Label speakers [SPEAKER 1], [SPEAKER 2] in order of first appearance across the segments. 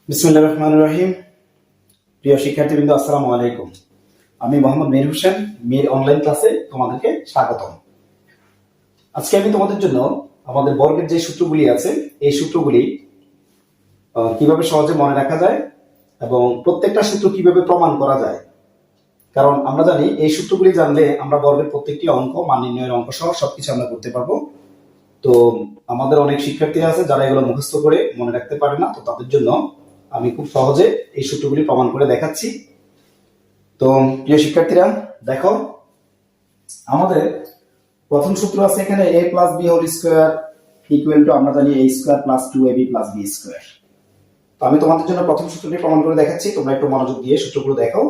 [SPEAKER 1] বিসমিল্লাহির রহমানির রহিম। প্রিয় শিক্ষার্থীবৃন্দ, আসসালামু আলাইকুম। আমি মোহাম্মদ মীর হোসেন, মীর অনলাইন ক্লাসে তোমাদেরকে স্বাগতম। আজকে আমি তোমাদের জন্য আমাদের বর্গের যে সূত্রগুলি আছে এই সূত্রগুলি কিভাবে সহজে মনে রাখা যায় এবং প্রত্যেকটা সূত্র কিভাবে প্রমাণ করা যায়, কারণ আমরা জানি এই সূত্রগুলি জানলে আমরা বর্গের প্রত্যেকটি অঙ্ক, মান নির্ণয়ের অঙ্ক সহ সবকিছু আমরা করতে পারবো। তো আমাদের অনেক শিক্ষার্থী আছে যারা এগুলো মুখস্থ করে মনে রাখতে পারে না, তো তাদের জন্য আমি খুব সহজে এই সূত্রগুলি প্রমাণ করে দেখাচ্ছি। তো প্রিয় শিক্ষার্থীরা দেখো, আমাদের প্রথম সূত্র আছে এখানে a plus B whole square equal to, আমরা জানি a square plus 2ab plus b square. তো আমি তোমাদের জন্য প্রথম সূত্রটি প্রমাণ করে দেখাচ্ছি, তোমরা একটু মনোযোগ দিয়ে সূত্রগুলো দেখো।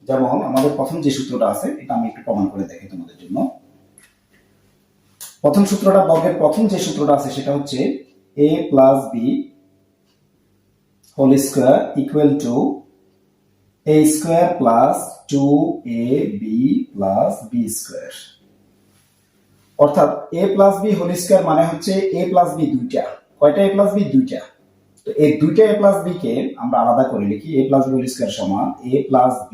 [SPEAKER 1] যেমন আমাদের প্রথম যে সূত্রটা আছে এটা আমি একটু প্রমাণ করে দেখাই তোমাদের জন্য। প্রথম সূত্রটা, বর্গের প্রথম যে সূত্রটা আছে সেটা হচ্ছে a plus B whole square equal to a square plus 2ab plus b square. অর্থাৎ a plus b whole square মানে হচ্ছে a প্লাস b দুইটা। কয়টা a প্লাস b? দুইটা। তো এই দুইটা a প্লাস b কে আমরা আলাদা করে লিখি a plus b whole square সমান a plus b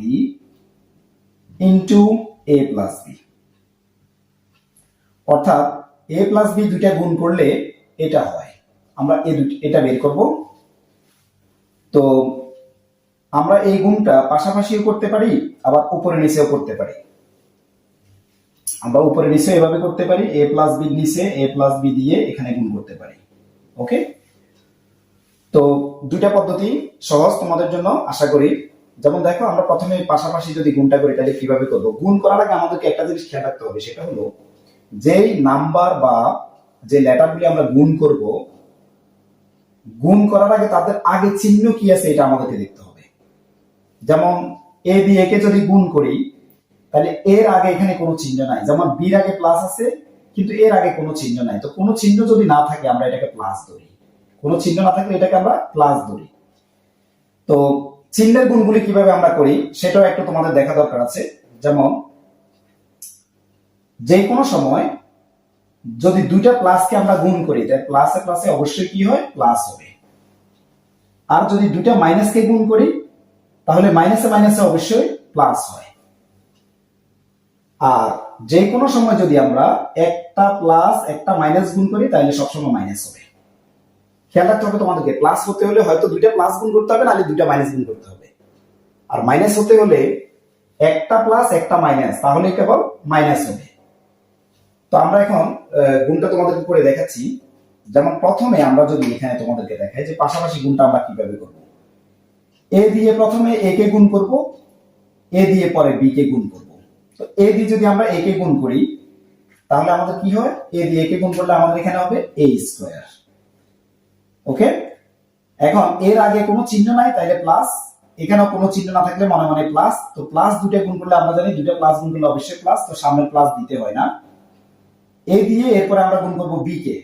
[SPEAKER 1] into a plus b। অর্থাৎ a প্লাস b দুইটা গুণ করলে এটা হয়, আমরা এটা বের করব। তো আমরা এই গুণটা পাশাপাশিও করতে পারি, আবার উপরে নিচেও করতে পারি। আমরা উপরে নিচে এভাবে করতে পারি, a প্লাস b নিচে a প্লাস b দিয়ে এখানে গুণ করতে পারি। ওকে, তো দুইটা পদ্ধতি সহজ তোমাদের জন্য আশা করি। যেমন দেখো, আমরা প্রথমে পাশাপাশি যদি গুণটা করি তাহলে কিভাবে করব? গুণ করার আগে আমাদেরকে একটা জিনিস খেয়াল রাখতে হবে, সেটা হলো যেই নাম্বার বা যে লেটারগুলি আমরা গুণ করব, গুণ করার আগে তাদের আগে চিহ্ন কি আছে এটা আমাদেরকে দেখতে হবে। যেমন a দিয়ে কে যদি গুণ করি তাহলে এর আগে এখানে কোনো চিহ্ন নাই, যেমন বির আগে প্লাস আছে কিন্তু এর আগে কোনো চিহ্ন নাই। তো কোনো চিহ্ন যদি না থাকে আমরা এটাকে প্লাস ধরি, কোনো চিহ্ন না থাকলে এটাকে আমরা প্লাস ধরি। তো চিহ্নের গুণগুলি কিভাবে আমরা করি সেটাও একটু তোমাদের দেখা দরকার আছে। যেমন যে কোনো সময় যদি দুইটা প্লাসকে আমরা গুণ করি তাহলে প্লাসে প্লাসে অবশ্যই কি হয়? প্লাস হবে। আর যদি দুইটা মাইনাসকে গুণ করি তাহলে মাইনাসে মাইনাসে অবশ্যই প্লাস হয়। আর যে কোনো সময় যদি আমরা একটা প্লাস একটা মাইনাস গুণ করি তাহলে সবসময় মাইনাস হবে। খেয়াল রাখতে হবে তোমাদেরকে, প্লাস হতে হলে হয়তো দুইটা প্লাস গুণ করতে হবে, নাহলে দুইটা মাইনাস গুণ করতে হবে। আর মাইনাস হতে হলে একটা প্লাস একটা মাইনাস, তাহলে কেবল মাইনাস হবে। তো আমরা এখন গুণটা তোমাদেরকে করে দেখাচ্ছি। যেমন প্রথমে আমরা যদি এখানে তোমাদেরকে দেখাই যে পাশাপাশি গুণটা আমরা কিভাবে করব। এ দিয়ে প্রথমে এ কে গুণ করব, এ দিয়ে পরে বি কে গুণ করব। তো এ দিয়ে যদি আমরা এ কে গুণ করি তাহলে আমাদের কি হয়? এ দিয়ে এ কে গুণ করলে আমাদের এখানে হবে a স্কয়ার। ওকে, এখন এর আগে কোনো চিহ্ন নাই তাইলে প্লাস, এখানেও কোনো চিহ্ন না থাকলে মনে মনে প্লাস। তো প্লাস দুটো গুণ করলে আমরা জানি দুটো প্লাস গুণ করলে অবশ্যই প্লাস, তো সামনে প্লাস দিতে হয় না। এ দিয়ে এরপরে আমরা গুণ করব বি কে।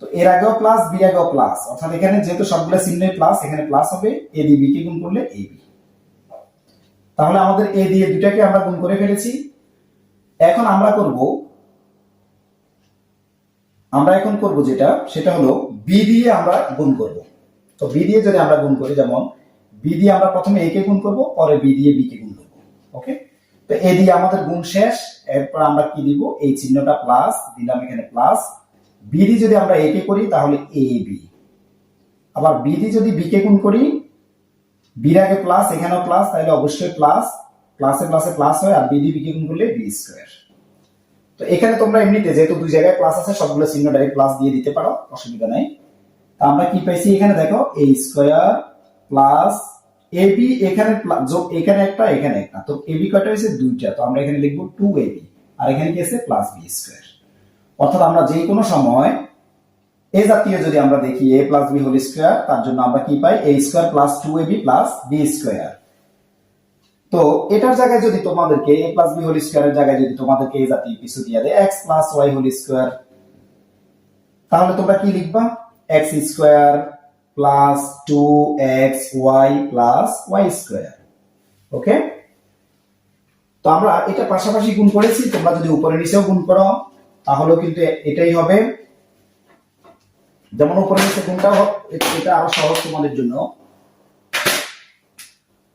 [SPEAKER 1] তো এর আগেও প্লাস, বি আগেও প্লাস, অর্থাৎ এখানে যেহেতু সবগুলো চিহ্নে প্লাস, এখানে প্লাস হবে। এ দিয়ে বি কে গুণ করলে এ বি। তাহলে আমাদের এ দিয়ে দুটাকে আমরা গুণ করে ফেলেছি। এখন আমরা করব যেটা, সেটা হলো বি দিয়ে আমরা গুণ করব। তো বি দিয়ে যদি আমরা গুণ করি, যেমন বি দিয়ে আমরা প্রথমে এ কে গুণ করব, পরে বি দিয়ে বি কে গুণ করব। ওকে, তো এ দিয়ে আমাদের গুণ শেষ। এরপর আমরা কি দিব? এই চিহ্নটা প্লাস দিলাম, এখানে প্লাস। বি দিয়ে যদি আমরা এ কে করি তাহলে এ বি। আবার বি দিয়ে যদি বি কে গুণ করি, বির আগে প্লাস, এখানেও প্লাস, তাহলে অবশ্যই প্লাস, প্লাসে প্লাসে প্লাস হয়। আর বি দিয়ে বি কে গুণ করলে বি স্কয়ার। তো এখানে তোমরা এমনিতে যেহেতু দুই জায়গায় প্লাস আছে সবগুলো চিহ্ন ডাইরেক্ট প্লাস দিয়ে দিতে পারো, অসুবিধা নাই। তো আমরা কি পাইছি? এখানে দেখো a স্কয়ার প্লাস ab, এখানে যোগ, এখানে একটা এখানে একটা, তো ab কয়টা হয়েছে? দুইটা। তো আমরা এখানে লিখব 2ab, আর এখানে কি আছে? Plus b square. অর্থাৎ আমরা যে কোনো সময় এ জাতীয় যদি আমরা দেখি a plus b whole square, তার জন্য আমরা কি পাই? a square plus 2ab plus b square. তো এটার জায়গায় যদি তোমাদেরকে a প্লাস b হোল স্কয়ারের জায়গায় যদি তোমাদেরকে এই জাতীয় কিছু দিয়ে দেয় x plus y whole square, তাহলে তোমরা কি লিখবা? x square plus 2xy plus y square. Okay, তো আমরা এটা পাশাপাশি গুণ করেছি, তোমরা যদি উপরে নিচেও গুণ করো তাহলেও কিন্তু এটাই হবে। যেমন উপরে নিচে গুণটা এটা আরো সহজ তোমাদের জন্য।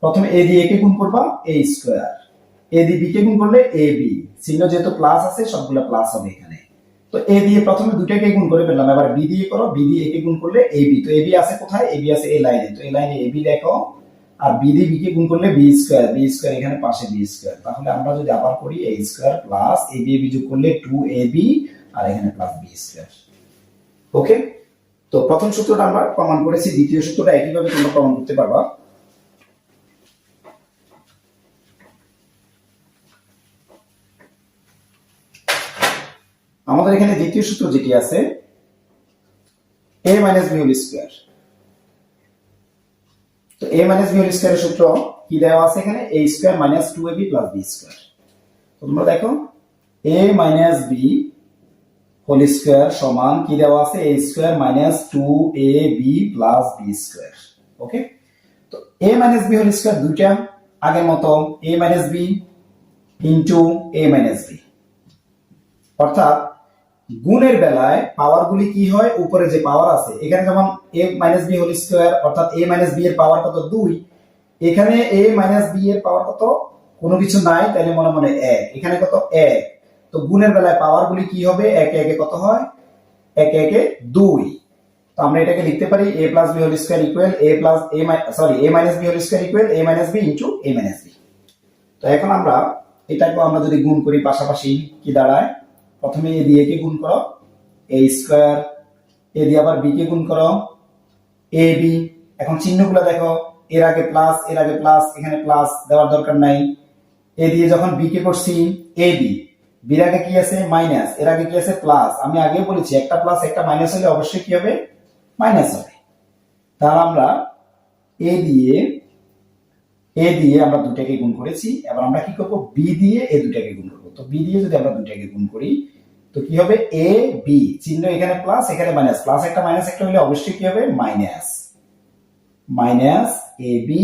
[SPEAKER 1] প্রথমে এ দিয়ে কে গুণ করবা এ স্কয়ার, এ দিয়ে বি কে গুণ করলে এ বি, চিহ্ন যেহেতু প্লাস আছে সবগুলো প্লাস হবে এখানে। তো এ দিয়ে প্রথমে দুটাকে গুণ করে ফেললাম, এবার বি দিয়ে করো, বি দিয়ে এ কে গুণ করলে এ বি, তো এ বি আছে কোথায়, এ বি আছে এই লাইনে, তো এই লাইনে এ বি লেখো, আর বি দিয়ে বি কে গুণ করলে বি স্কয়ার, বি স্কয়ার এখানে পাশে বি স্কয়ার, তাহলে আমরা যদি আবার করি এ স্কয়ার প্লাস এ বি যোগ করলে 2ab আর এখানে প্লাস বি স্কয়ার। ওকে, তো প্রথম সূত্রটা আমরা প্রমাণ করেছি, দ্বিতীয় সূত্রটা একইভাবে তোমরা প্রমাণ করতে পারবা। আমাদের এখানে দ্বিতীয় সূত্র যেটি আছে a minus B whole square, তো a মাইনাস বি হোল স্কয়ারের সূত্র কি দেওয়া আছে এখানে, a square minus 2ab plus b square. তো তোমরা দেখো a minus b whole square সমান কি দেওয়া আছে, a square minus 2ab plus b square. Okay, তো a minus b whole square দুইটা আগের মতো a minus b into a minus b, অর্থাৎ গুণের বেলায় পাওয়ার গুলি কি হয়, উপরে যে পাওয়ার আছে এখানে যেমন a minus b whole square, অর্থাৎ a মাইনাস b এর পাওয়ার কত 2, এখানে a মাইনাস b এর পাওয়ার কত, কোনো কিছু নাই তাহলে মনে মনে 1, এখানে কত 1, তো গুণের বেলায় পাওয়ার গুলি কি হবে, একে একে কত হয়, একে একে 2, তো আমরা এটাকে লিখতে পারি a plus b whole square equal a plus a minus b whole square equal a minus b into a minus b। তো এখন আমরা এটাকে আমরা যদি গুণ করি পাশাপাশি কি দাঁড়ায়, প্রথমে এ দিয়ে কে গুণ করো a স্কয়ার, এ দিয়ে আবার b কে গুণ করো ab, এখন চিহ্নগুলো দেখো, এর আগে প্লাস এর আগে প্লাস, এখানে প্লাস দেওয়ার দরকার নাই, এ দিয়ে যখন b কে করছি ab, বির আগে কি আছে মাইনাস, এর আগে কি আছে প্লাস, আমি আগে বলেছি একটা প্লাস একটা মাইনাস হলে অবশ্যই কি হবে, মাইনাস হবে। তাহলে আমরা এ দিয়ে আমরা দুটাকে গুণ করেছি, এবার আমরা কি করব বি দিয়ে এ দুটাকে গুণ করব, তো বি দিয়ে যদি আমরা দুটাকে গুণ করি তো কি হবে এ বি, চিহ্ন এখানে প্লাস এখানে মাইনাস, প্লাস একটা মাইনাস একটা হলে অবশ্যই কি হবে মাইনাস, মাইনাস এ বি,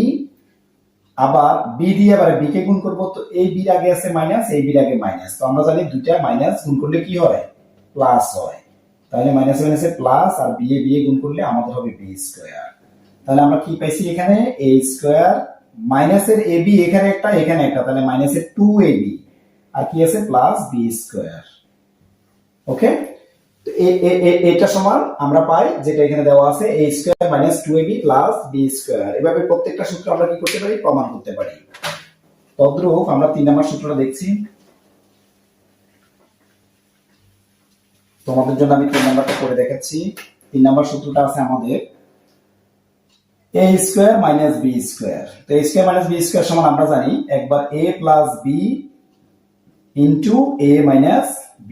[SPEAKER 1] আবার বি দিয়ে আবার বি কে গুণ করব, তো এই বির আগে আছে মাইনাস, এই বির আগে মাইনাস, তো আমরা জানি দুইটা মাইনাস গুণ করলে কি হয় প্লাস হয়, তাহলে মাইনাস মাইনাসে প্লাস, আর বি এ গুণ করলে আমাদের হবে বি স্কয়ার। তাহলে আমরা কি পাইছি এখানে a স্কয়ার মাইনাসের ab এখানে একটা এখানে একটা, তাহলে মাইনাসের 2ab আর কি আছে প্লাস b স্কয়ার। ওকে, তো এটা সমান আমরা পাই যেটা এখানে দেওয়া আছে a square minus 2ab plus b square. এভাবে প্রত্যেকটা সূত্র আমরা কি করতে পারি, প্রমাণ করতে পারি। তদ্রূপ আমরা 3 নম্বর সূত্রটা দেখছি, তোমাদের জন্য আমি 3 নম্বরটা করে দেখাচ্ছি। 3 নম্বর সূত্রটা আছে আমাদের a square minus b square, তো a square minus b square সমান আমরা জানি একবার a plus b into a minus b,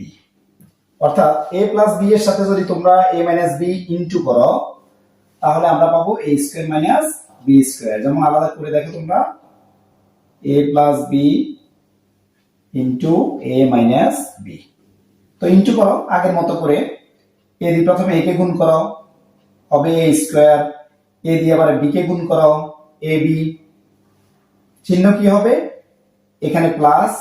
[SPEAKER 1] অর্থাৎ a প্লাস b এর সাথে যদি তোমরা a মাইনাস b ইনটু করো তাহলে আমরা পাবো a square minus b square. যেমন আলাদা করে দেখো তোমরা a plus b into a minus b, তো ইনটু করো আগের মতো করে, a দিয়ে প্রথমে a কে গুণ করো হবে a স্কয়ার, এ দিয়ে আবার বি কে গুণ করো এ বি, চিহ্ন কি হবে এখানে প্লাস,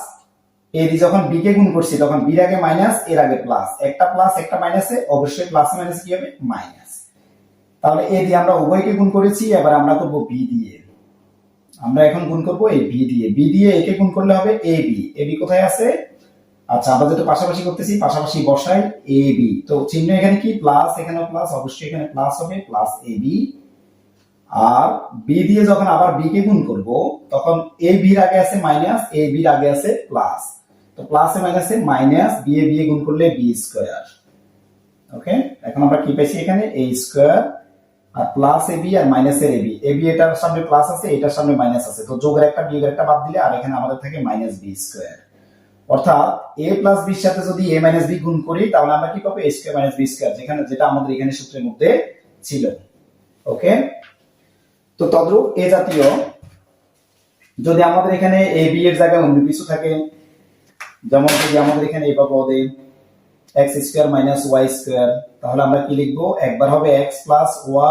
[SPEAKER 1] এ দিয়ে যখন বি কে গুণ করছি তখন বির আগে মাইনাস এর আগে প্লাস, একটা প্লাস একটা মাইনাসে অবশ্যই প্লাস মাইনাস কি হবে মাইনাস, তাহলে এ দিয়ে আমরা উভয়কে গুণ করেছি, এবার আমরা করব বি দিয়ে, আমরা এখন গুণ করব এই বি দিয়ে, বি দিয়ে এ কে গুণ করলে হবে এ বি কোথায় আছে, আচ্ছা আমরা যেটা পাশাপাশি করতেছি পাশাপাশি বসাই এ বি, তো চিহ্ন এখানে কি প্লাস এখানেও প্লাস, অবশ্যই এখানে প্লাস হবে plus A B, R B দিয়ে যখন আবার বি কে গুণ করব তখন এ বির আগে আছে মাইনাস, এ বির আগে আছে প্লাস, তো প্লাসে মাইনাসে মাইনাস, বি এ গুণ করলে বি স্কয়ার। ওকে, এখন আমরা কি পাইছি এখানে a স্কয়ার আর প্লাস এ বি আর মাইনাসের এ বি এটার সামনে প্লাস আছে এটার সামনে মাইনাস আছে, তো যোগের একটা বিয়োগের একটা বাদ দিলে আর এখানে আমাদের থাকে মাইনাস বি স্কয়ার, অর্থাৎ a প্লাস b এর সাথে যদি a মাইনাস b গুণ করি তাহলে আমরা কি পাবো a square minus b square, যেটা আমাদের এখানে সূত্রের মধ্যে ছিল। ওকে, তো তদ্রূপ এ জাতীয় যদি আমাদের এখানে এ বি এর জায়গায় অন্য কিছু থাকে, যেমন যদি আমাদের এখানে এই পদে x square minus y square, তাহলে আমরা কি লিখব, একবার হবে x plus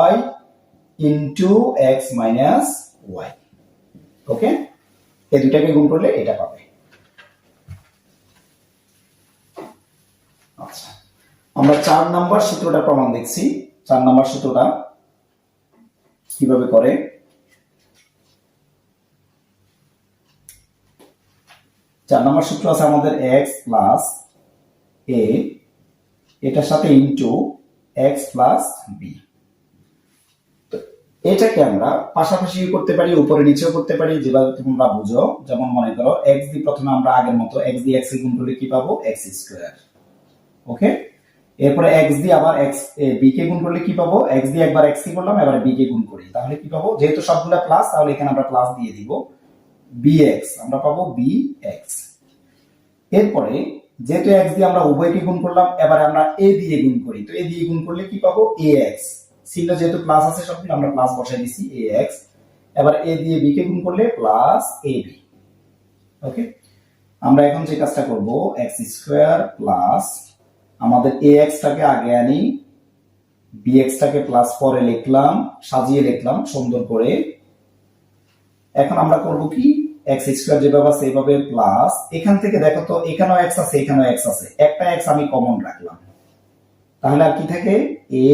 [SPEAKER 1] y into x minus y। ওকে, এই দুটাকে গুণ করলে এটা পাবে। আচ্ছা, আমরা 4 নাম্বার সূত্রটা প্রমাণ দেখছি। 4 নাম্বার সূত্রটা কিভাবে করে, 4 নম্বর সূত্র আছে আমাদের x প্লাস a, এটার সাথে ইনটু x প্লাস b। এটাকে আমরা পাশাপাশি করতে পারি, উপরে নিচেও করতে পারি, যেভাবে তোমরা বুঝো। যেমন মনে করো x দিয়ে প্রথমে আমরা আগের মতো x দিয়ে x গুণ করলে কি পাবো, x স্কয়ার। ওকে, এরপরে x দিয়ে আবার x b কে গুণ করলে কি পাবো, x দিয়ে একবার x কে করলাম, এবার b কে গুণ করি, তাহলে কি পাবো, যেহেতু সবগুলা প্লাস তাহলে এখানে আমরা প্লাস দিয়ে দিব, bx আমরা পাবো bx। এরপরে যেহেতু x দিয়ে আমরা উভয়কে গুণ করলাম, এবারে আমরা a দিয়ে গুণ করি, তো a দিয়ে গুণ করলে কি পাবো, ax। চিহ্ন যেহেতু প্লাস আছে সবগুলো আমরা প্লাস বসাই দিছি, ax। এবার a দিয়ে b কে গুণ করলে প্লাস ab। ওকে, আমরা এখন যে কাজটা করব, x স্কয়ার প্লাস আমাদের ax টাকে আগে আনি, bx টাকে প্লাস পরে লিখলাম, সাজিয়ে লিখলাম সুন্দর করে। এখন আমরা করব কি, x স্কয়ার যেভাবে আছে এইভাবে প্লাস, এখান থেকে দেখো তো এখানেও x আছে এখানেও x আছে, একটা x আমি কমন রাখলাম, তাহলে আর কি থাকে, a,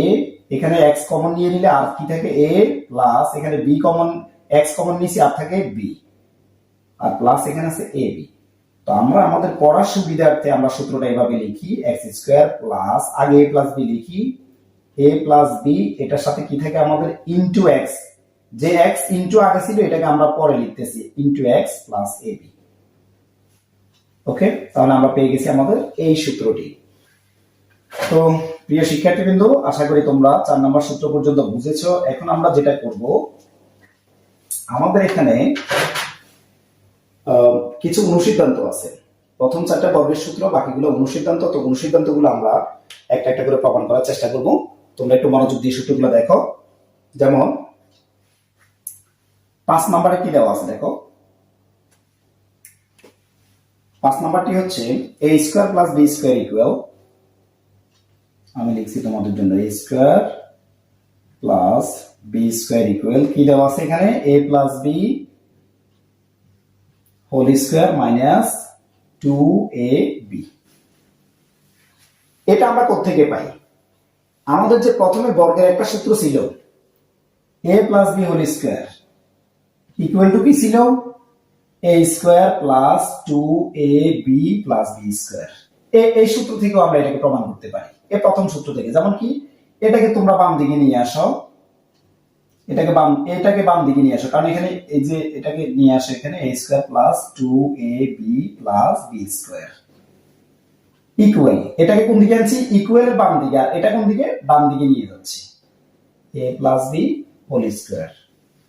[SPEAKER 1] এখানে x কমন নিয়ে নিলে আর কি থাকে, a প্লাস এখানে b কমন, x কমন নিয়েছি আর থাকে b, আর প্লাস এখানে আছে ab। তো আমরা আমাদের পড়ার সুবিধার্থে আমরা সূত্রটা এভাবে লিখি, x স্কয়ার প্লাস আগে a প্লাস b লিখি, a প্লাস b, এটার সাথে কি থাকে আমাদের ইনটু x, যে x ইনটু আগে ছিল এটাকে আমরা পরে লিখতেছি, ইনটু x প্লাস ab। ওকে, তাহলে আমরা পেয়ে গেছি আমাদের এই সূত্রটি। তো প্রিয় শিক্ষার্থীবৃন্দ, আশা করি তোমরা 4 নম্বর সূত্র পর্যন্ত বুঝেছো। এখন আমরা যেটা করব, আমাদের এখানে কিছু অনুসিদ্ধান্ত আছে। প্রথম 4টা বর্গের সূত্র, বাকিগুলো অনুসিদ্ধান্ত। তো অনুসিদ্ধান্তগুলো আমরা একটা একটা করে প্রমাণ করার চেষ্টা করব। তোমরা একটু মনোযোগ দিয়ে সূত্রগুলো দেখো। যেমন 5 নম্বরে কি দেওয়া আছে দেখো, 5 নম্বরটি হচ্ছে a square plus b square equal, আমি লিখছি তোমাদের জন্য a square plus b square equal কি দেওয়া আছে এখানে, a plus b whole square minus 2ab। এটা আমরা কোত্থেকে পাই, আমাদের যে প্রথমে বর্গের একটা সূত্র ছিল, a plus b whole square equal to কি ছিল, a square plus 2ab plus b square. এই সূত্র থেকেও আমরা এটাকে প্রমাণ করতে পারি, এই প্রথম সূত্র থেকে। যেমন কি, এটাকে তোমরা বাম দিকে নিয়ে আসো, এটাকে বাম দিকে নিয়ে আসো, কারণ এখানে এই যে এটাকে নিয়ে আসো এখানে, a square plus 2ab plus b square equal, এটাকে কোন দিকে আনছি, ইকুয়ালের বাম দিকে, আর এটা কোন দিকে, বাম দিকে নিয়ে যাচ্ছি, a plus b whole square.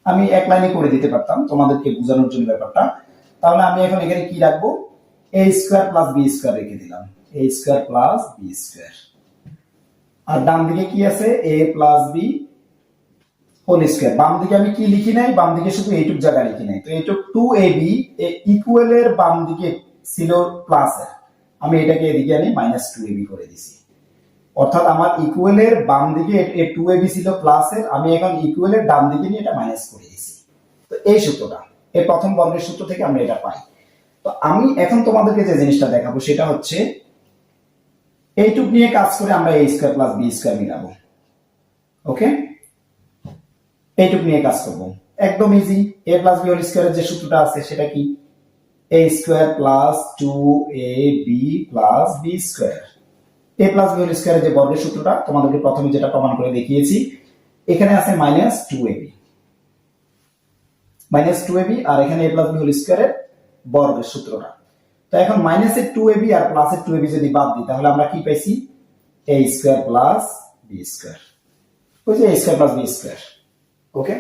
[SPEAKER 1] আমি এক লাইনে করে দিতে পারতাম তোমাদেরকে বোঝানোর জন্য ব্যাপারটা। তাহলে আমি এখন এখানে কি রাখবো, a square plus b square রেখে দিলাম, a square plus b square. আর ডান দিকে কি আছে, a plus b whole square. বাম দিকে আমি কি লিখি নাই, বাম দিকে শুধু এইটুক জায়গা লিখি নাই, তো এইটুক 2ab ইকুয়ালের বাম দিকে ছিল প্লাস এর, আমি এটাকে এদিকে আনি মাইনাস 2ab করে দিছি। অর্থাৎ আমার ইকুয়ালের বাম দিকে 2ab ছিল প্লাস এর, আমি এখন ইকুয়ালের ডান দিকে নিয়ে এটা মাইনাস করে দিয়েছি। তো এই সূত্রটা, এই প্রথম বর্গের সূত্র থেকে আমরা এটা পাই। তো আমি এখন তোমাদেরকে যে জিনিসটা দেখাবো সেটা হচ্ছে, এইটুক নিয়ে কাজ করে আমরা a square plus b square মিলাবো। ওকে, এইটুক নিয়ে কাজ করব, একদম easy. a plus b whole স্কয়ারের যে সূত্রটা আছে সেটা কি, a square plus 2ab plus b square. a plus b whole স্কয়ারের যে বর্গের সূত্রটা তোমাদেরকে প্রথমে যেটা প্রমাণ করে দেখিয়েছি, এখানে আছে মাইনাস 2ab, আর এখানে a প্লাস b হোল স্কয়ারের বর্গের সূত্রটা। তো এখন মাইনাসের 2ab আর প্লাসের 2ab যদি বাদ দিই, তাহলে আমরা কি পাইছি, a square plus b square, ওই যে a square plus b square. Okay,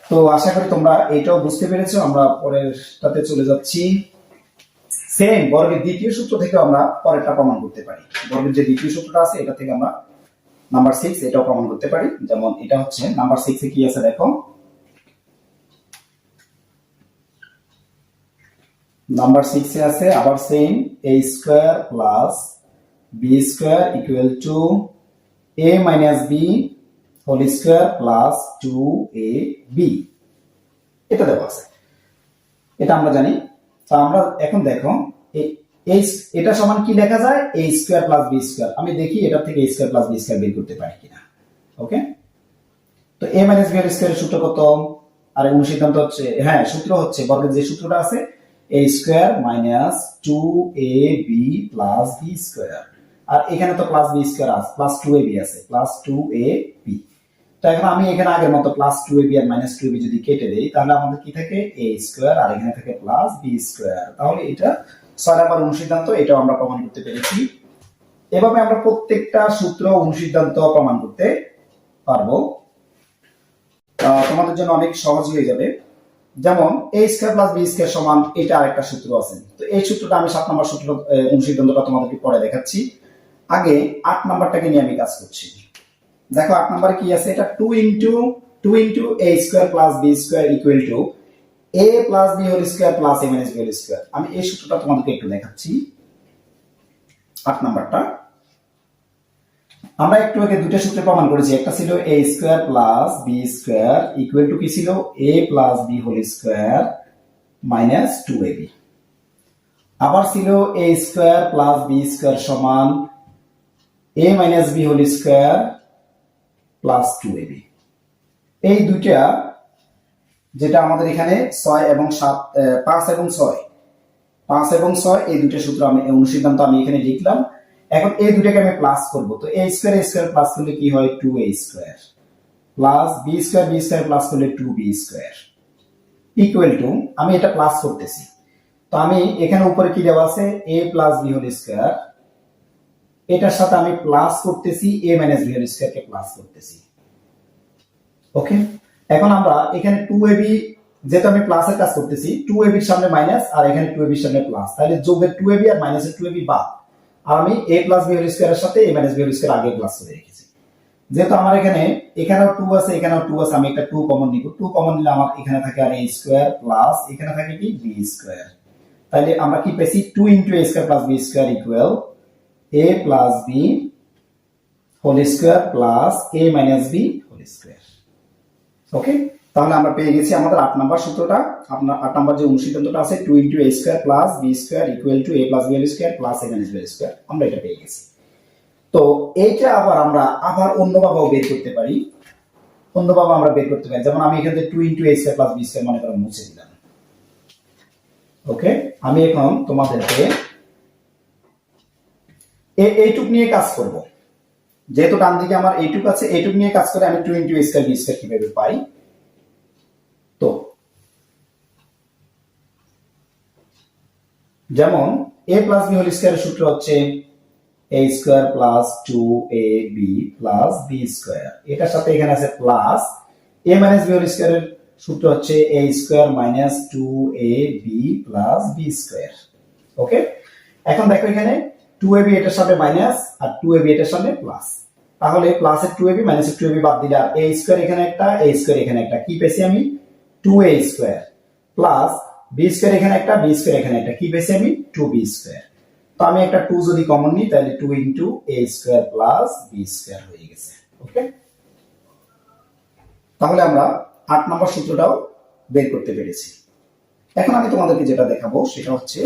[SPEAKER 1] তো আশা করি তোমরা এটাও বুঝতে পেরেছো। আমরা পরেরটাতে চলে যাচ্ছি। সেম বর্গের দ্বিতীয় সূত্র থেকে আমরা পরেরটা প্রমাণ করতে পারি। বর্গের যে দ্বিতীয় সূত্রটা আছে এটা থেকে আমরা নাম্বার 6 এটাও প্রমাণ করতে পারি। যেমন এটা হচ্ছে নাম্বার 6 এ কি আছে দেখো, নাম্বার 6 এ আছে আবার same, a square plus b square equal to a minus b whole square plus 2ab, এটা দেওয়া আছে, এটা আমরা জানি। তো আমরা এখন দেখো এটা সমান কি লেখা যায়, a square plus b square. আমি দেখি এটা থেকে a square plus b square বের করতে পারি কিনা। ওকে, তো a মাইনাস b এর স্কয়ারের সূত্র কত, আর অনুসিদ্ধান্ত হচ্ছে, হ্যাঁ সূত্র হচ্ছে বর্গের যে সূত্রটা আছে A square minus 2ab plus B square, আর এখানে তো প্লাস বি স্কোয়ার আছে, প্লাস 2ab আছে, প্লাস 2ab। তো এখন আমি এখানে আগের মতো প্লাস 2ab আর মাইনাস 2ab যদি কেটে দেই, তাহলে আমাদের কি থাকে, a স্কোয়ার, আর এখানে থাকে প্লাস বি স্কোয়ার। তাহলে এটা 6 নম্বর অনুসিদ্ধান্ত, এটাও আমরা প্রমাণ করতে পেরেছি। এভাবে আমরা প্রত্যেকটা সূত্র অনুসিদ্ধান্ত প্রমাণ করতে পারবো। তোমাদের জন্য অনেক সহজ হয়ে যাবে। যেমন a square plus b square সমান, এটা আরেকটা সূত্র আছে। তো এই সূত্রটা আমি 7 নম্বর সূত্র অনুসিদ্ধান্তটা তোমাদেরকে পরে দেখাচ্ছি। আগে 8 নাম্বারটাকে নিয়ে আমি কাজ করছি। দেখো 8 নম্বরে কি আছে, এটা 2 into a square plus b square equal to a plus b whole square plus a minus b whole square. আমি এই সূত্রটা তোমাদেরকে একটু দেখাচ্ছি। 8 নাম্বারটা আমরা একটু আগে দুটো সূত্র প্রমাণ করেছি। একটা ছিল a square plus b square equal to কি ছিল, a plus b whole square minus 2ab। আবার ছিল a square plus b square সমান a minus b whole square plus 2ab। এই দুইটা, যেটা আমাদের এখানে 6 এবং 7, 5 এবং 6, 5 এবং 6, এই দুটো সূত্র আমি অনুসিদ্ধান্ত আমি এখানে লিখলাম। এখন এই দুটাকে আমি প্লাস করব। তো a স্কয়ার প্লাস করলে কি হয়, 2a square plus b square plus করলে 2b স্কয়ার ইকুয়াল টু, আমি এটা প্লাস করতেছি। তো আমি এখানে উপরে কি দেওয়া আছে, a plus b whole square, এটার সাথে আমি প্লাস করতেছি a minus b whole square কে প্লাস করতেছি। ওকে, এখন আমরা এখানে 2ab, যেটা আমি প্লাসের কাজ করতেছি, 2ab এর সামনে মাইনাস আর এখানে 2ab এর সামনে প্লাস, তাহলে যোগের 2ab আর মাইনাসের 2ab বাদ। আর আমি a প্লাস b হোল স্কয়ারের সাথে a minus b whole square আগে প্লাস করে রেখেছি। যেহেতু আমার এখানেও 2 আছে, এখানেও 2 আছে, আমি একটা 2 কমন নিব। 2 কমন নিলে আমার এখানে থাকে আর a স্কয়ার প্লাস এখানে থাকে কি b স্কয়ার। তাহলে আমরা কি পেয়েছি, 2 into a square plus b square equal a plus b whole square plus a minus b whole square. Okay, তাহলে আমরা পেয়ে গেছি আমাদের 8 নাম্বার সূত্রটা। আপনার 8 নাম্বার যে অনুসিদ্ধান্তটা আছে, 2 into a square plus b square equal to a plus b whole square plus a minus b whole square, আমরা এটা পেয়ে গেছি। তো এইটা আমরা অন্যভাবেও বের করতে পারি। যেমন আমি এখানে 2 into a square plus b square মনে করে মুছে দিলাম। ওকে, আমি এখন তোমাদেরকে এইটুক নিয়ে কাজ করব। যেহেতু ডান দিকে আমার এইটুক আছে, এইটুক নিয়ে কাজ করে আমি 2 into a square b square কিভাবে পাই। তো যেমন a প্লাস b হোল স্কয়ারের সূত্র হচ্ছে a square plus 2ab plus b square, এটার সাথে এখানে আছে plus a minus b whole স্কয়ারের সূত্র হচ্ছে a square minus 2ab plus b square. Okay, এখন দেখো এখানে 2ab এটার সাথে মাইনাস আর 2ab এটার সাথে প্লাস, তাহলে প্লাসের 2ab মাইনাসের 2ab বাদ দিলে আর a স্কয়ার এখানে একটা, a স্কয়ার এখানে একটা, কি পেয়েছি আমি, 2a square plus b square এখানে একটা, b স্কয়ার এখানে একটা, কি পেয়েছি আমি, 2b স্কয়ার। তো আমি একটা 2 যদি কমন নিই, তাহলে 2 into a square plus b square হয়ে গেছে। ওকে, তাহলে আমরা 8 নম্বর সূত্রটাও বের করতে পেরেছি। এখন আমি তোমাদেরকে যেটা দেখাবো সেটা হচ্ছে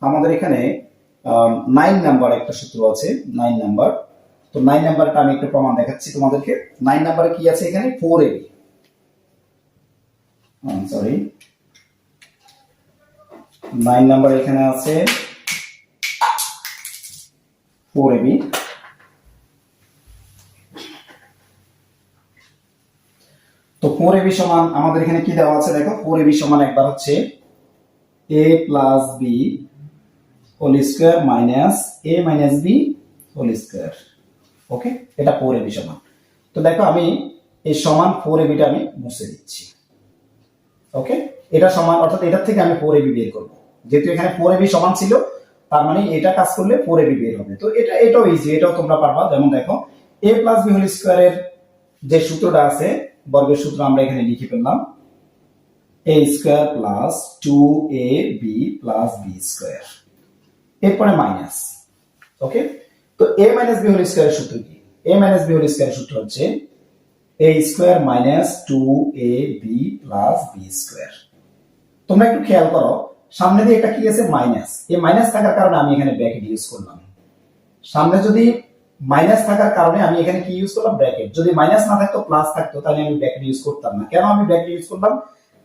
[SPEAKER 1] আমাদের এখানে 9 নাম্বার একটা সূত্র আছে, 9 নাম্বার। তো 9 নাম্বারটা আমি একটা প্রমাণ দেখাচ্ছি তোমাদেরকে। 9 নাম্বারে কি আছে, এখানে 4ab, সরি 9 নাম্বার এখানে আছে 4ab। তো 4ab সমান আমাদের এখানে কি দেওয়া আছে, দেখো 4ab সমান একবার হচ্ছে a plus b whole square minus a minus b whole square. Okay, এটা 4ab সমান। তো দেখো আমি এই সমান 4ab টা আমি মুছে দিচ্ছি। ওকে, এটা সমান, অর্থাৎ এটার থেকে আমি 4ab বের করব। যেহেতু এখানে 4ab সমান ছিল, তার মানে এটা কাজ করলে 4ab বের হবে। তো এটাও ইজি, এটাও তোমরা পারবা। যেমন দেখো a প্লাস b হোল স্কয়ারের যে সূত্রটা আছে, বর্গের সূত্র আমরা এখানে লিখে ফেললাম, a square plus 2ab plus b square, এরপরে মাইনাস। ওকে, তো a মাইনাস b হোল স্কয়ারের সূত্র কি, a মাইনাস b হোল স্কয়ারের সূত্র হচ্ছে a square minus 2ab plus b square. তোমরা একটু খেয়াল করো, সামনে দিয়ে একটা কি আছে, মাইনাস। এই মাইনাস থাকার কারণে আমি এখানে ব্র্যাকেট ইউজ করলাম। সামনে যদি মাইনাস থাকার কারণে আমি এখানে কি ইউজ করলাম, ব্র্যাকেট। যদি মাইনাস না থাকতো প্লাস থাকতো তাহলে আমি ব্র্যাকেট ইউজ করতাম না। কেন আমি ব্র্যাকেট ইউজ করলাম,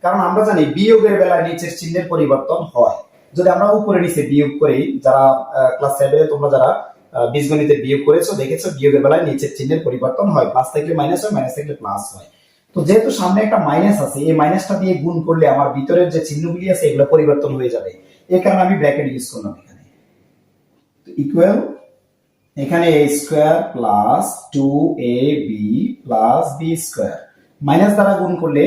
[SPEAKER 1] কারণ আমরা জানি বিয়োগের বেলায় নিচের চিহ্নের পরিবর্তন হয়। যদি আমরা উপরে নিচে বিয়োগ করি, যারা ক্লাস 7 এ তোমরা যারা বীজগণিতে বিয়োগ করেছো দেখেছো বিয়োগের বেলায় নিচের চিহ্নের পরিবর্তন হয়, প্লাস থাকলে মাইনাস হয়, মাইনাস থাকলে প্লাস হয়। তো যেহেতু সামনে একটা মাইনাস আছে, এই মাইনাসটা দিয়ে গুণ করলে আমার ভিতরের যে চিহ্নগুলি আছে এগুলো পরিবর্তন হয়ে যাবে, এই কারণে আমি ব্র্যাকেট ইউজ করলাম এখানে। ইকুয়াল এখানে a square plus 2ab plus b square, minus দ্বারা গুণ করলে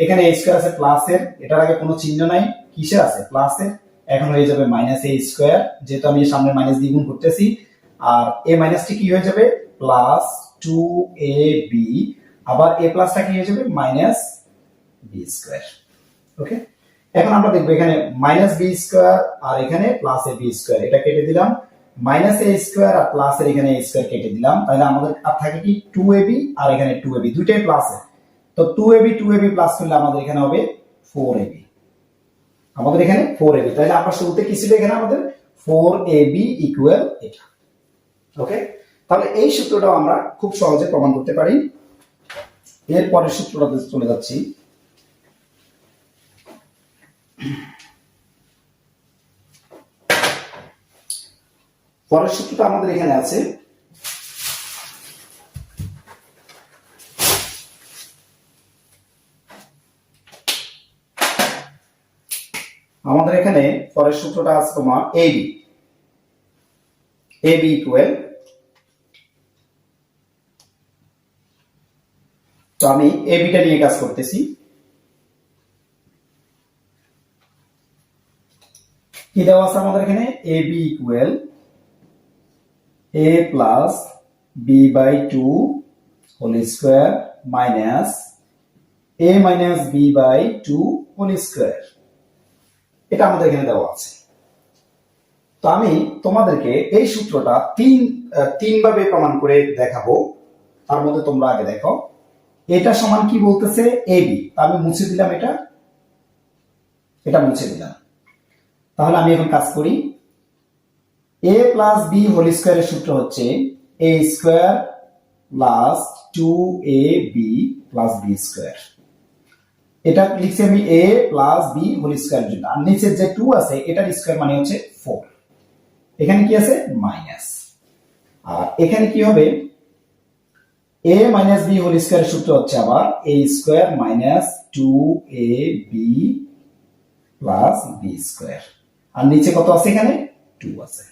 [SPEAKER 1] এখানে a স্কয়ার আছে প্লাসের, এটার আগে কোনো চিহ্ন নাই, কিসের আছে, প্লাসের, এখন হয়ে যাবে মাইনাস a স্কয়ার, যেহেতু আমি সামনে মাইনাস দিয়ে গুণ করতেছি। আর a মাইনাসটি কি হয়ে যাবে, প্লাস 2ab, আবার a প্লাসটা কি হয়ে যাবে, মাইনাস b স্কয়ার। ওকে, এখন আমরা দেখব এখানে মাইনাস b স্কয়ার আর এখানে প্লাস ab স্কয়ার, এটা কেটে দিলাম, মাইনাস a স্কয়ার আর প্লাস এর এখানে a স্কয়ার কেটে দিলাম, তাহলে আমাদের আর থাকে কি 2ab আর এখানে 2ab, দুইটাই প্লাস এর, তো 2ab প্লাস করলে আমাদের এখানে হবে 4ab, আমাদের এখানে 4ab, তাহলে আমরা শুরুতে কি ছিল এখানে আমাদের 4ab ইকুয়াল এটা। ওকে, তাহলে এই সূত্রটাও আমরা খুব সহজে প্রমাণ করতে পারি। এর পরের সূত্রটাতে চলে যাচ্ছি। পরের সূত্রটা আমাদের এখানে আছে, আমাদের এখানে পরের সূত্রটা আছে তোমার ab ইকুয়াল, তো আমি এবি টা নিয়ে কাজ করতেছি। কি দেওয়া আছে আমাদের এখানে, ab equal a plus b by 2 whole square minus a minus b by 2 whole square, এটা আমাদের এখানে দেওয়া আছে। তো আমি তোমাদেরকে এই সূত্রটা তিন ভাবে প্রমাণ করে দেখাবো, তার মধ্যে তোমরা আগে দেখো এটা সমান কি বলতেছে, ab, আমি মুছে দিলাম, এটা মুছে দিলাম। তাহলে আমি এখন কাজ করি, a প্লাস b হোল স্কয়ারের সূত্র হচ্ছে a square plus 2ab plus b square, এটা লিখছি আমি a প্লাস b হোল স্কয়ারের জন্য, আর নিচে যে 2 আছে এটার স্কয়ার মানে হচ্ছে 4, এখানে কি আছে মাইনাস, আর এখানে কি হবে a মাইনাস b হোল স্কয়ারের সূত্র হচ্ছে আবার a square minus 2ab plus b square, আর নিচে কত আছে, এখানে 2 আছে।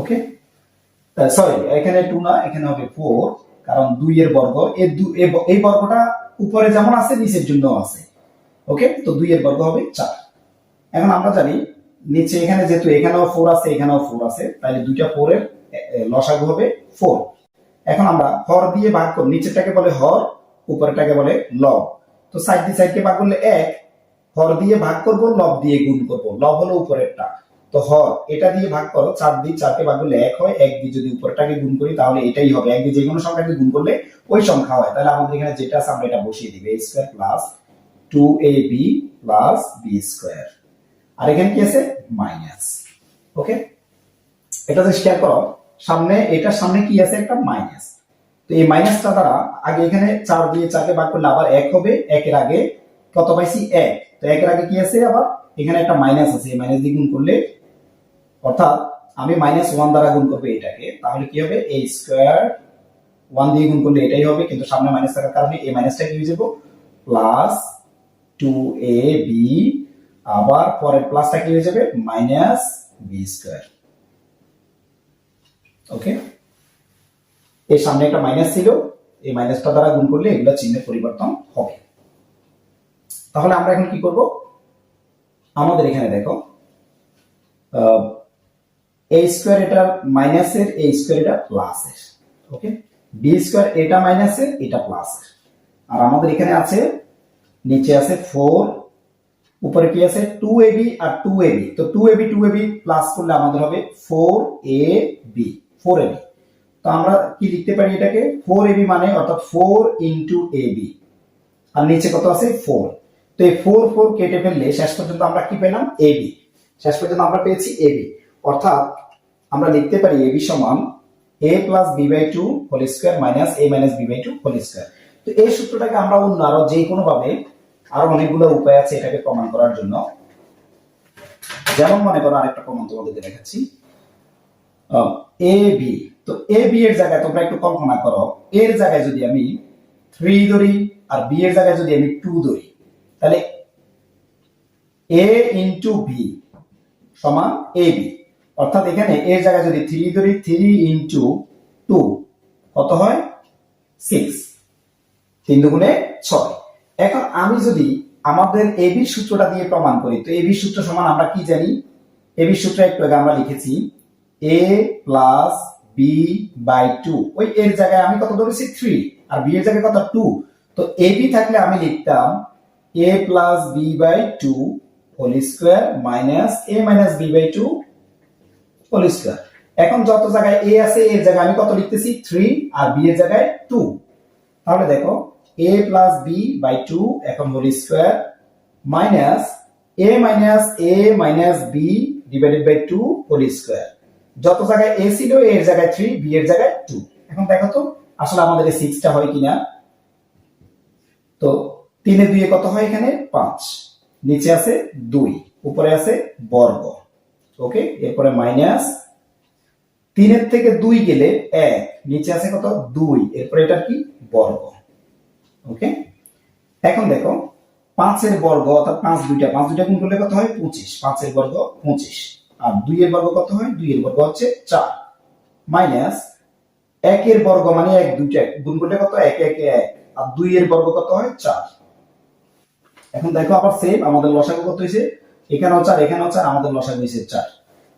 [SPEAKER 1] ওকে, সরি এখানে 2 না, এখানে হবে 4, কারণ 2 এর বর্গ, এই বর্গটা উপরে যেমন আছে নিচের জন্য আছে। ওকে, তো 2 এর বর্গ হবে 4। এখন আমরা জানি নিচে এখানে যেহেতু এখানেও 4 আছে এখানেও 4 আছে, তাহলে দুইটা 4 এর লসাগু হবে 4। এখন আমরা হর দিয়ে ভাগ করব, নিচেরটাকে বলে হর, উপরেরটাকে বলে লব, তো সাইড দিয়ে সাইডকে ভাগ করলে 1, হর দিয়ে ভাগ করব, লব দিয়ে গুণ করব, লব হলো উপরেরটা, তো হর এটা দিয়ে ভাগ করো, 4 দিয়ে 4 কে ভাগ করলে 1 হয়, 1 দিয়ে যদি উপরেরটাকে গুণ করি তাহলে এটাই হবে, 1 দিয়ে যে কোনো সংখ্যাকে গুণ করলে ওই সংখ্যা হয়, তাহলে আমাদের এখানে যেটা আছে আমরা এটা বসিয়ে দিব, a square plus 2ab plus b square, আর এখানে কি আছে মাইনাস। ওকে, এটা যদি শেয়ার করো সামনে, এটার সামনে কি আছে একটা মাইনাস, তো এই মাইনাসটা দ্বারা আগে এখানে 4 দিয়ে 4 কে ভাগ করলে আবার 1 হবে, 1 এর আগে কত পাইছি 1, তো 1 এর আগে কি আছে আবার এখানে একটা মাইনাস আছে, এই মাইনাস দিয়ে গুণ করলে, অর্থাৎ আমি -1 দ্বারা গুণ করব এটাকে, তাহলে কি হবে a স্কয়ার, 1 দিয়ে গুণ করলে এটাই হবে, কিন্তু সামনে মাইনাস থাকার কারণে এই মাইনাসটা কি হয়ে যাবে প্লাস 2ab, আবার পরের প্লাসটা কি হয়ে যাবে মাইনাস b স্কয়ার। ওকে, এর সামনে একটা মাইনাস ছিল, এই মাইনাসটা দ্বারা গুণ করলে এগুলা চিহ্নের পরিবর্তন হবে। তাহলে আমরা এখন কি করব, আমাদের এখানে দেখো a স্কয়ার এটা মাইনাসের, a স্কয়ার এটা প্লাসের, ওকে, b স্কয়ার এটা মাইনাসের এটা প্লাসের, আর আমাদের এখানে আছে নিচে আছে 4, উপরে কি আছে 2ab আর 2ab, তো 2ab প্লাস করলে আমাদের হবে 4ab, 4ab, তো আমরা কি লিখতে পারি এটাকে 4ab মানে অর্থাৎ 4 ইনটু ab, আর নিচে কত আছে 4, তো এই 4 কেটে ফেললে শেষ পর্যন্ত আমরা কি পেলাম ab, শেষ পর্যন্ত আমরা পেয়েছি ab, অর্থাৎ আমরা লিখতে পারি ab সমান a plus b by 2 whole square minus a minus b by 2 whole square. তো এই সূত্রটাকে আমরা অন্য আরো যে কোনো ভাবে আরো অনেকগুলো উপায় আছে এটাকে প্রমাণ করার জন্য। যেমন মনে করো আরেকটা প্রমাণ তোমাদেরকে দেখাচ্ছি, a b। তো a b এর জায়গায় তোমরা একটু কল্পনা করো, এর জায়গায় যদি আমি 3 ধরি আর b এর জায়গায় যদি আমি 2 ধরি, তাহলে a ইনটু b সমান ab। অর্থাৎ এখানে এর জায়গায় যদি 3 ধরি, 3 ইনটু 2 কত হয় 6, 3 দুগুণে 6। এখন আমি যদি আমাদের এবি সূত্রটা দিয়ে প্রমাণ করি, তো এবি সূত্র সমান আমরা কি জানি? এবি সূত্র একটু আগে আমরা লিখেছি a প্লাস b বাই 2। ওই এর জায়গায় আমি কত ধরেছি 3 আর b এর জায়গায় কত 2। তো এবি থাকলে আমি লিখতাম a plus b by 2 whole square minus a minus b by 2 whole square. এখন যত জায়গায় a আছে এর জায়গায় আমি কত লিখতেছি 3 আর b এর জায়গায় 2। তাহলে দেখো a প্লাস b বাই 2 এখন whole square minus a minus b divided by 2 whole square. যত জায়গায় a ছিল a এর জায়গায় 3, b এর জায়গায় 2। এখন দেখো তো আসলে আমাদের এই 6টা হয় কিনা। তো 3 এর 2 এ কত হয়? এখানে 5, নিচে আছে 2, উপরে আছে বর্গ। ওকে, এরপরে মাইনাস 3 এর থেকে 2 গেলে 1, নিচে আছে কত 2, এরপরে এটা কি বর্গ। ওকে, এখন দেখো 5 এর বর্গ অর্থাৎ 5 দুইটা গুণ করলে কত হয় 25, 5 এর বর্গ 25 আর 2 এর বর্গ কত হয়? 2 এর বর্গ হচ্ছে 4 মাইনাস 1 এর বর্গ মানে 1 দুইটা গুণ করলে কত 1 1 1 আর 2 এর বর্গ কত হয় 4। এখন দেখো আবার সেম আমাদের লসাগু কত হইছে? এখানেও 4 এখানেও 4, আমাদের লসাগু হইছে 4।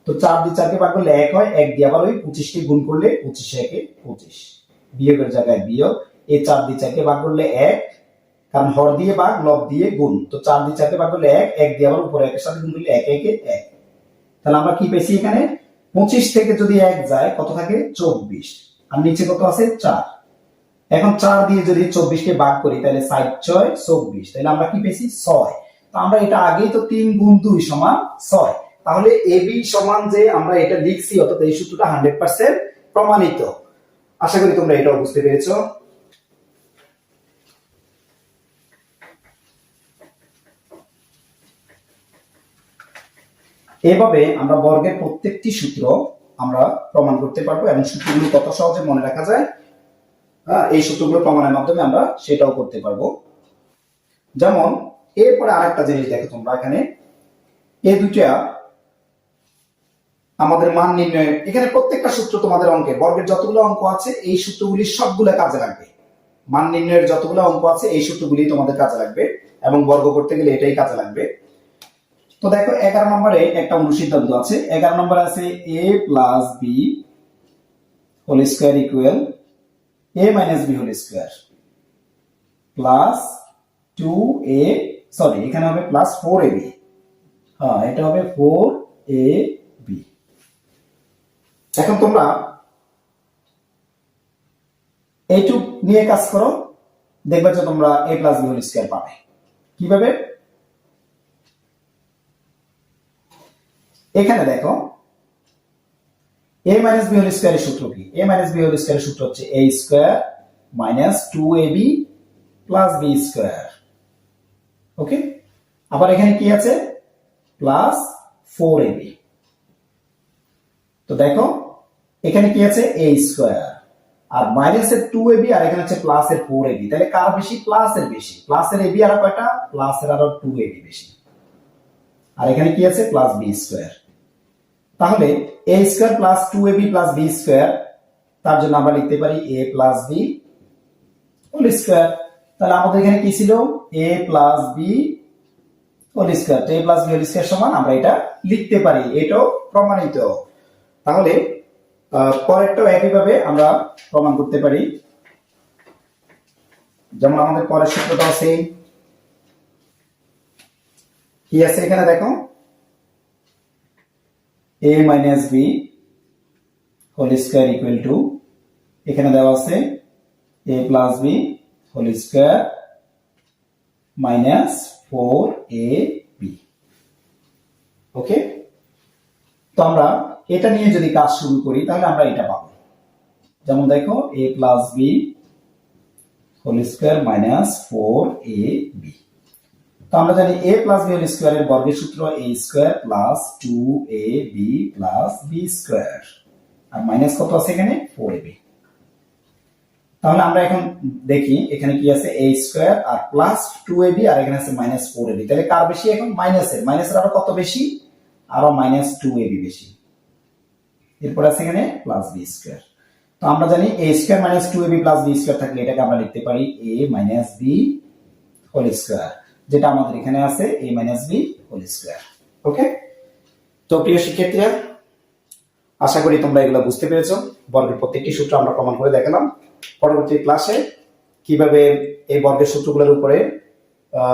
[SPEAKER 1] তো 4 দিয়ে 4 কে ভাগ করলে 1 হয়, 1 দিয়ে আবার ওই 25 কে গুণ করলে 25 একে 25, বিয়োগের জায়গায় বিয়োগ। এই 4 দিয়ে 4 কে ভাগ করলে 1, কারণ হর দিয়ে ভাগ লব দিয়ে গুণ। তো 4 দিয়ে 4 কে ভাগ করলে 1, 1 দিয়ে আবার উপরে 1 এর সাথে গুণ করলে 1 1 1। তাহলে আমরা কি পেয়েছি এখানে 25 থেকে যদি 1 যায় কত থাকে 24 আর নিচে কত আছে 4। এখন 4 দিয়ে যদি 24 কে ভাগ করি তাহলে 7 6 24, তাহলে আমরা কি পেয়েছি 6। তো আমরা এটা আগেই তো 3 গুণ 2 সমান 6। তাহলে এবি সমান যে আমরা এটা লিখছি অর্থাৎ এই সূত্রটা 100% প্রমাণিত। আশা করি তোমরা এটাও বুঝতে পেরেছো। এভাবে আমরা বর্গের প্রত্যেকটি সূত্র আমরা প্রমাণ করতে পারবো এবং সূত্রগুলো কত সহজে মনে রাখা যায় এই সূত্রগুলো প্রমাণের মাধ্যমে আমরা সেটাও করতে পারবো। যেমন এরপরে আরেকটা জিনিস দেখো তোমরা, এখানে এই দুইটা আমাদের মান নির্ণয়, এখানে প্রত্যেকটা সূত্র তোমাদের অঙ্কের বর্গের যতগুলো অঙ্ক আছে এই সূত্রগুলি সবগুলো কাজে লাগবে। মান নির্ণয়ের যতগুলো অঙ্ক আছে এই সূত্রগুলি তোমাদের কাজে লাগবে এবং বর্গ করতে গেলে এটাই কাজে লাগবে। তো দেখো 11 নম্বরে একটা অনুসিদ্ধান্ত আছে। 11 নম্বরে আছে a plus b whole square equal a minus b whole square plus 2a, sorry এখানে হবে প্লাস 4ab। হ্যাঁ, এটা হবে 4ab। এখন তোমরা এইটুক নিয়ে কাজ করো, দেখবে যে তোমরা a plus b whole square পাবে। কিভাবে? এখানে দেখো a মাইনাস b হোল স্কয়ারের সূত্র কি? a মাইনাস b হোল স্কয়ারের সূত্র হচ্ছে a square minus 2ab plus b square. Okay, আবার এখানে কি আছে প্লাস 4ab। তো দেখো এখানে কি আছে a স্কয়ার আর মাইনাসের 2ab আর এখানে হচ্ছে প্লাসের 4ab। তাহলে কার বেশি? প্লাসের বেশি। প্লাসের ab আর কয়টা? প্লাসের আরো 2ab বেশি। আর এখানে কি আছে প্লাস b স্কয়ার। তাহলে a square plus 2ab plus b square, তার জন্য আমরা লিখতে পারি a plus b whole square. তাহলে আমাদের এখানে কি ছিল a plus b whole square. তো a plus b whole square সমান আমরা এটা লিখতে পারি, এটাও প্রমাণিত। তাহলে পরেরটাও একইভাবে আমরা প্রমাণ করতে পারি। যেমন আমাদের পরের সূত্রটা আছে কি আছে এখানে দেখো a minus b whole square equal to, এখানে দেওয়া আছে a plus b whole square minus 4ab। Okay, তো আমরা এটা নিয়ে যদি কাজ শুরু করি তাহলে আমরা এটা পাবো। যেমন দেখো a plus B whole square minus 4ab। তো আমরা জানি a প্লাস বি হোল স্কোয়ারের বর্গের সূত্র a square plus 2ab plus B square, আর মাইনাস কত আছে এখানে 4ab। তাহলে আমরা এখন দেখি এখানে কি আছে a স্কোয়ার আর প্লাস 2ab আর এখানে আছে মাইনাস 4ab। তাহলে কার বেশি এখন মাইনাসের আরো কত বেশি, আরো মাইনাস 2ab বেশি। এরপর আছে এখানে প্লাস বি স্কোয়ার। তো আমরা জানি a square minus 2ab plus B square থাকলে এটাকে আমরা লিখতে পারি a minus B whole square, যেটা আমাদের এখানে আছে a minus B whole square. Okay, তো প্রিয় শিক্ষার্থীরা, আশা করি তোমরা এগুলো বুঝতে পেরেছো। বর্গের প্রত্যেকটি সূত্র আমরা প্রমাণ করে দেখালাম। পরবর্তী ক্লাসে কিভাবে এই বর্গের সূত্রগুলোর উপরে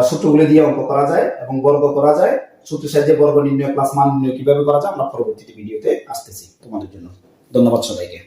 [SPEAKER 1] সূত্রগুলো দিয়ে অঙ্ক করা যায় এবং বর্গ করা যায়, সূত্রের সাহায্যে বর্গ নির্ণয় প্লাস মান নির্ণয় কিভাবে করা যায়, আমরা পরবর্তী ভিডিওতে আসতেছি তোমাদের জন্য। ধন্যবাদ সবাইকে।